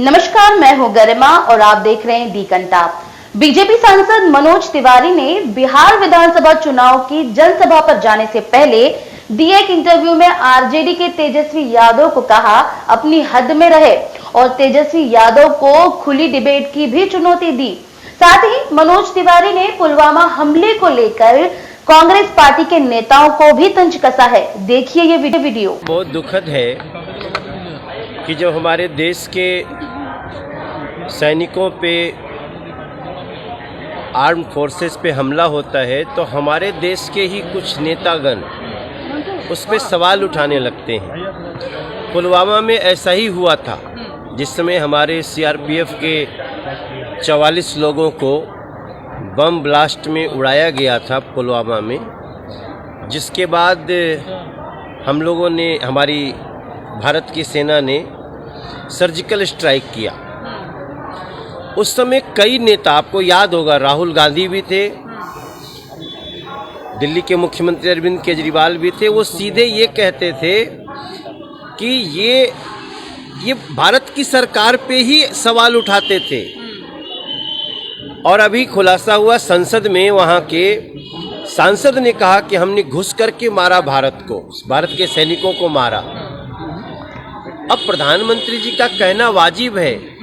नमस्कार, मैं हूं गरिमा और आप देख रहे हैं दी कंटाप। बीजेपी सांसद मनोज तिवारी ने बिहार विधानसभा चुनाव की जनसभा पर जाने से पहले दिए एक इंटरव्यू में आरजेडी के तेजस्वी यादव को कहा अपनी हद में रहे और तेजस्वी यादव को खुली डिबेट की भी चुनौती दी। साथ ही मनोज तिवारी ने पुलवामा हमले को लेकर कांग्रेस पार्टी के नेताओं को भी तंज कसा है। देखिए ये वीडियो। बहुत दुखद है कि जब हमारे देश के सैनिकों पे आर्म फोर्सेस पे हमला होता है तो हमारे देश के ही कुछ नेतागण उस पर सवाल उठाने लगते हैं। पुलवामा में ऐसा ही हुआ था, जिस समय हमारे सीआरपीएफ के 44 लोगों को बम ब्लास्ट में उड़ाया गया था पुलवामा में, जिसके बाद हम लोगों ने, हमारी भारत की सेना ने सर्जिकल स्ट्राइक किया। उस समय कई नेता, आपको याद होगा, राहुल गांधी भी थे, दिल्ली के मुख्यमंत्री अरविंद केजरीवाल भी थे। वो सीधे ये कहते थे कि ये भारत की सरकार पे ही सवाल उठाते थे। और अभी खुलासा हुआ संसद में, वहाँ के सांसद ने कहा कि हमने घुस करके मारा भारत को, भारत के सैनिकों को मारा। अब प्रधानमंत्री जी का कहना वाजिब है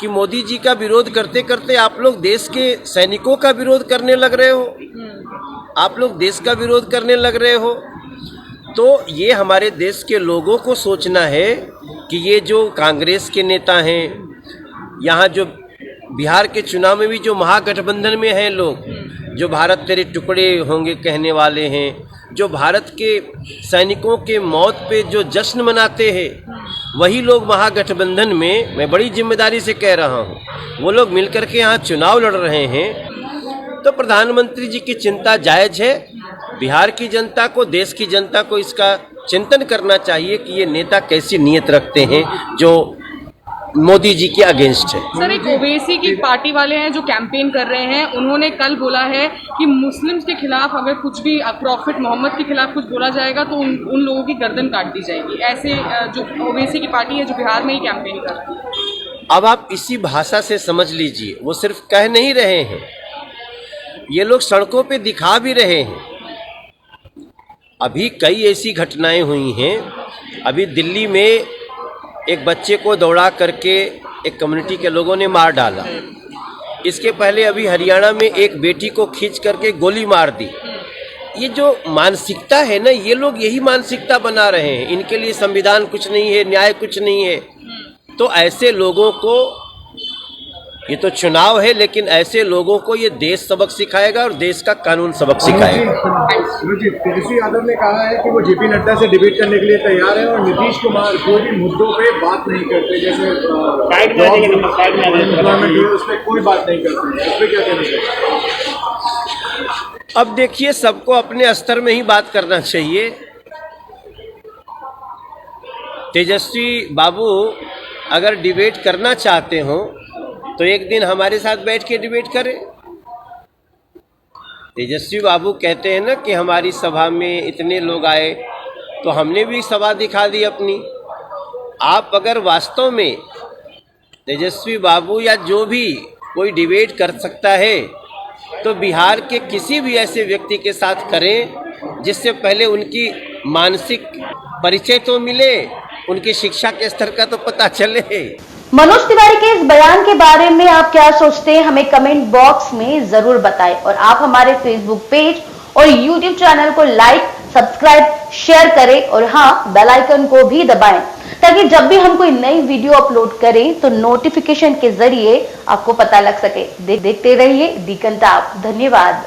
कि मोदी जी का विरोध करते करते आप लोग देश के सैनिकों का विरोध करने लग रहे हो, आप लोग देश का विरोध करने लग रहे हो। तो ये हमारे देश के लोगों को सोचना है कि ये जो कांग्रेस के नेता हैं, यहाँ जो बिहार के चुनाव में भी जो महागठबंधन में हैं लोग, जो भारत तेरे टुकड़े होंगे कहने वाले हैं, जो भारत के सैनिकों के मौत पे जो जश्न मनाते हैं, वही लोग महागठबंधन में, मैं बड़ी जिम्मेदारी से कह रहा हूँ, वो लोग मिलकर के यहाँ चुनाव लड़ रहे हैं। तो प्रधानमंत्री जी की चिंता जायज़ है। बिहार की जनता को, देश की जनता को इसका चिंतन करना चाहिए कि ये नेता कैसी नीयत रखते हैं जो मोदी जी के अगेंस्ट है। सर, एक ओवैसी की पार्टी वाले हैं जो कैंपेन कर रहे हैं, उन्होंने कल बोला है कि मुस्लिम्स के खिलाफ अगर कुछ भी, प्रॉफिट मोहम्मद के खिलाफ कुछ बोला जाएगा तो उन लोगों की गर्दन काट दी जाएगी। ऐसे जो ओवैसी की पार्टी है जो बिहार में ही कैंपेन कर रही है। अब आप इसी भाषा से समझ लीजिए, वो सिर्फ कह नहीं रहे हैं, ये लोग सड़कों पे दिखा भी रहे हैं। अभी कई ऐसी घटनाएं हुई हैं। अभी दिल्ली में एक बच्चे को दौड़ा करके एक कम्युनिटी के लोगों ने मार डाला। इसके पहले अभी हरियाणा में एक बेटी को खींच करके गोली मार दी। ये जो मानसिकता है ना, ये लोग यही मानसिकता बना रहे हैं। इनके लिए संविधान कुछ नहीं है, न्याय कुछ नहीं है। तो ऐसे लोगों को, ये तो चुनाव है, लेकिन ऐसे लोगों को ये देश सबक सिखाएगा और देश का कानून सबक सिखाएगा। तेजस्वी यादव ने कहा है कि वो जेपी नड्डा से डिबेट करने के लिए तैयार है और नीतीश कुमार कोई भी मुद्दों पे बात नहीं करते, जैसे उस पर कोई बात नहीं करते। इस पर क्या कहना चाहिए? अब देखिए, सबको अपने स्तर में ही बात करना चाहिए। तेजस्वी बाबू अगर डिबेट करना चाहते हो तो एक दिन हमारे साथ बैठ के डिबेट करें। तेजस्वी बाबू कहते हैं ना कि हमारी सभा में इतने लोग आए, तो हमने भी सभा दिखा दी अपनी। आप अगर वास्तव में तेजस्वी बाबू या जो भी कोई डिबेट कर सकता है तो बिहार के किसी भी ऐसे व्यक्ति के साथ करें जिससे पहले उनकी मानसिक परिचय तो मिले, उनकी शिक्षा के स्तर का तो पता चले। मनोज तिवारी के इस बयान के बारे में आप क्या सोचते हैं, हमें कमेंट बॉक्स में जरूर बताएं। और आप हमारे फेसबुक पेज और यूट्यूब चैनल को लाइक, सब्सक्राइब, शेयर करें और हाँ, बेल आइकन को भी दबाएं ताकि जब भी हम कोई नई वीडियो अपलोड करें तो नोटिफिकेशन के जरिए आपको पता लग सके। देखते रहिए दी कंटाप। धन्यवाद।